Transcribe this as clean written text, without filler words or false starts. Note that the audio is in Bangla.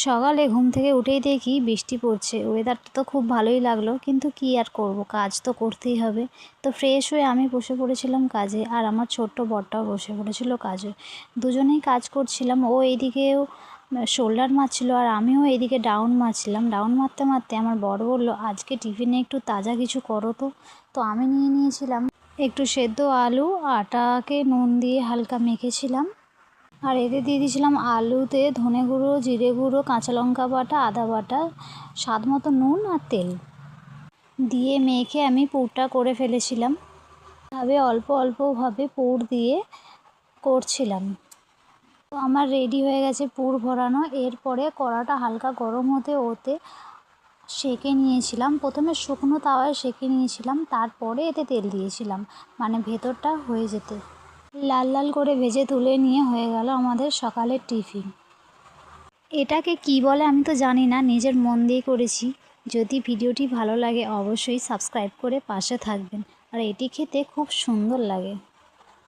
সকালে ঘুম থেকে উঠেই দেখি বৃষ্টি পড়ছে। ওয়েদারটা তো খুব ভালোই লাগলো, কিন্তু কী আর করব, কাজ তো করতেই হবে। তো ফ্রেশ হয়ে আমি বসে পড়েছিলাম কাজে, আর আমার ছোট্ট বরটাও বসে পড়েছিল কাজে। দুজনেই কাজ করছিলাম। ও এইদিকেও শোল্ডার মারছিল আর আমিও এইদিকে ডাউন মারছিলাম। ডাউন মারতে মারতে আমার বর বলল, আজকে টিফিনে একটু তাজা কিছু করো তো। তো আমি নিয়ে নিয়েছিলাম একটু সেদ্ধ আলু, আটাকে নুন দিয়ে হালকা মেখেছিলাম। আর এতে দিয়ে দিয়েছিলাম আলুতে ধনে গুঁড়ো, জিরে গুঁড়ো, কাঁচা লঙ্কা বাটা, আদা বাটা, স্বাদ মতো নুন আর তেল দিয়ে মেখে আমি পুরটা করে ফেলেছিলাম। তবে অল্প অল্পভাবে পুর দিয়ে করছিলাম। তো আমার রেডি হয়ে গেছে পুর ভরানো। এরপরে কড়াটা হালকা গরম হতে ওতে সেঁকে নিয়েছিলাম। প্রথমে শুকনো তাওয়ায় সেঁকে নিয়েছিলাম, তারপরে এতে তেল দিয়েছিলাম, মানে ভেতরটা হয়ে যেতে। লাল লাল করে ভেজে তুলে নিয়ে হয়ে গেল আমাদের সকালের টিফিন। এটাকে কি বলে আমি তো জানি না, নিজের মন দিয়ে করেছি। যদি ভিডিওটি ভালো লাগে অবশ্যই সাবস্ক্রাইব করে পাশে থাকবেন। আর এটি খেতে খুব সুন্দর লাগে।